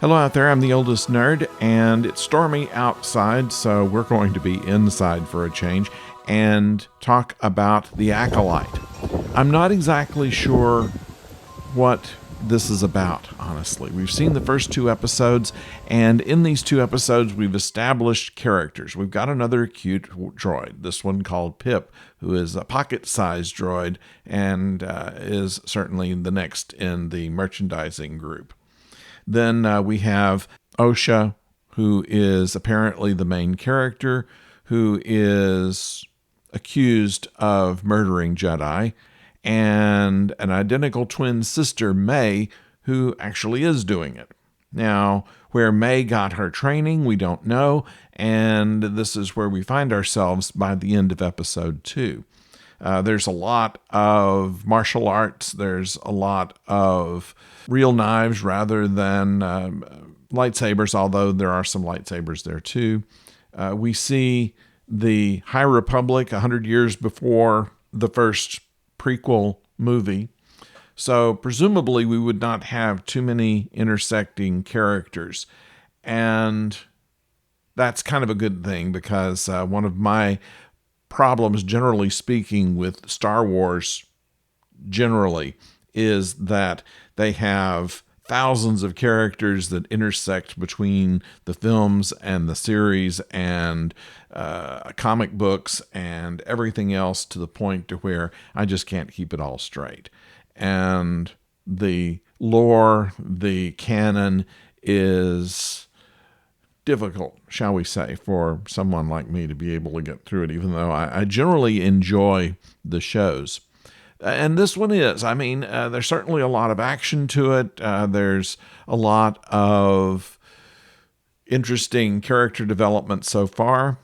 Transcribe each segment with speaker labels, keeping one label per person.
Speaker 1: Hello out there, I'm the oldest nerd, and it's stormy outside, so we're going to be inside for a change and talk about the Acolyte. I'm not exactly sure what this is about, honestly. We've seen the first two episodes, and in these two episodes, we've established characters. We've got another cute droid, this one called Pip, who is a pocket-sized droid and is certainly the next in the merchandising group. Then we have Osha, who is apparently the main character, who is accused of murdering Jedi, and an identical twin sister, May, who actually is doing it. Now, where May got her training, we don't know, and this is where we find ourselves by the end of episode 2. There's a lot of martial arts. There's a lot of real knives rather than lightsabers, although there are some lightsabers there too. We see the High Republic 100 years before the first prequel movie. So presumably we would not have too many intersecting characters. And that's kind of a good thing because one of my problems, generally speaking, with Star Wars generally is that they have thousands of characters that intersect between the films and the series and comic books and everything else to the point to where I just can't keep it all straight. And the lore, the canon is difficult, shall we say, for someone like me to be able to get through it, even though I generally enjoy the shows. And this one is. I mean, there's certainly a lot of action to it. There's a lot of interesting character development so far,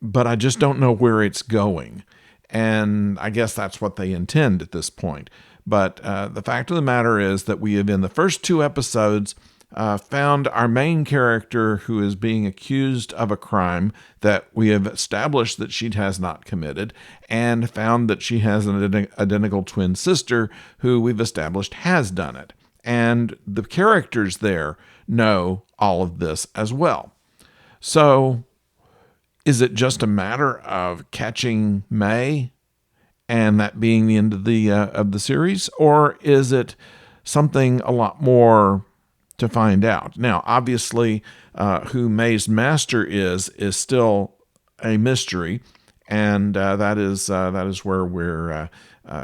Speaker 1: but I just don't know where it's going. And I guess that's what they intend at this point. But the fact of the matter is that we have, in the first two episodes, found our main character who is being accused of a crime that we have established that she has not committed, and found that she has an identical twin sister who we've established has done it. And the characters there know all of this as well. So is it just a matter of catching May and that being the end of the series, or is it something a lot more to find out? Now, obviously, who May's master is still a mystery, and that is where we're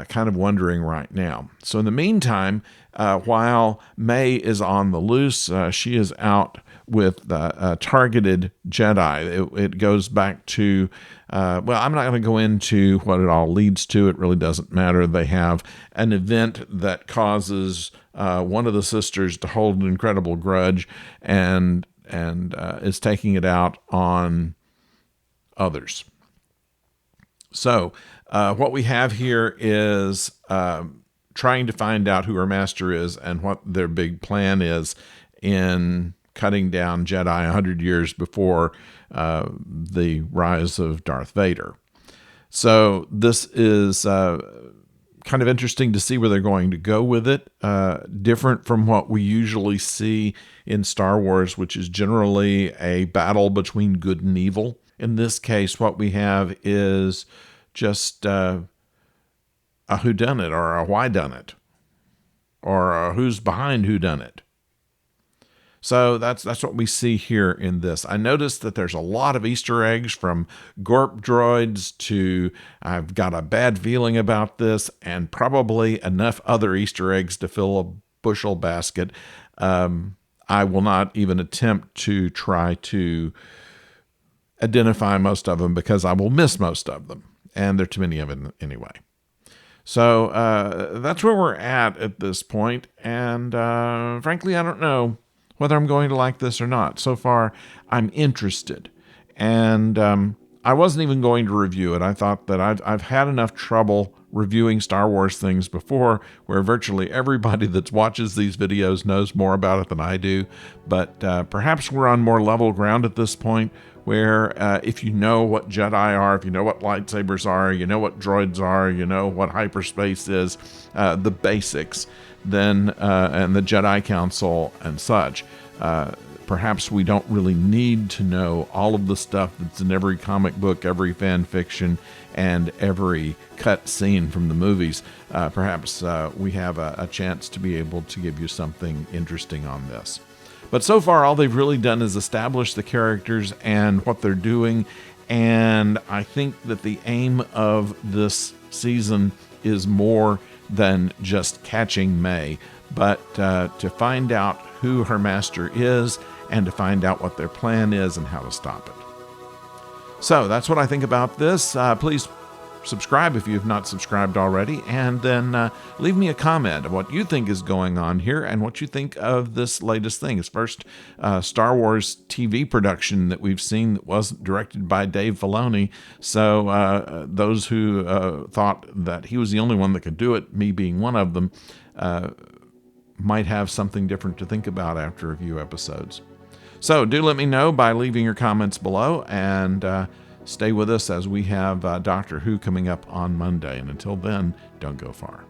Speaker 1: kind of wondering right now. So in the meantime, while May is on the loose, she is out with targeted Jedi. It goes back to, well, I'm not going to go into what it all leads to. It really doesn't matter. They have an event that causes one of the sisters to hold an incredible grudge and is taking it out on others. So what we have here is trying to find out who her master is and what their big plan is in cutting down Jedi 100 years before the rise of Darth Vader. So this is kind of interesting to see where they're going to go with it. Different from what we usually see in Star Wars, which is generally a battle between good and evil. In this case, what we have is just a whodunit or a whydunit or a who's behind whodunit. So that's what we see here in this. I noticed that there's a lot of Easter eggs, from Gorp droids to I've got a bad feeling about this, and probably enough other Easter eggs to fill a bushel basket. I will not even attempt to try to identify most of them because I will miss most of them, and there are too many of them anyway. So that's where we're at this point, and frankly, I don't know whether I'm going to like this or not. So far, I'm interested. And I wasn't even going to review it. I thought that I've had enough trouble reviewing Star Wars things before, where virtually everybody that watches these videos knows more about it than I do. But perhaps we're on more level ground at this point, where if you know what Jedi are, if you know what lightsabers are, you know what droids are, you know what hyperspace is, the basics, then and the Jedi Council and such, Perhaps we don't really need to know all of the stuff that's in every comic book, every fan fiction, and every cut scene from the movies. Perhaps we have a chance to be able to give you something interesting on this. But so far, all they've really done is establish the characters and what they're doing. And I think that the aim of this season is more than just catching May, but to find out who her master is and to find out what their plan is and how to stop it. So that's what I think about this. Please subscribe if you have not subscribed already, and then leave me a comment of what you think is going on here and what you think of this latest thing. It's first Star Wars TV production that we've seen that wasn't directed by Dave Filoni. So those who thought that he was the only one that could do it, me being one of them, might have something different to think about after a few episodes. So do let me know by leaving your comments below, and stay with us as we have Doctor Who coming up on Monday. And until then, don't go far.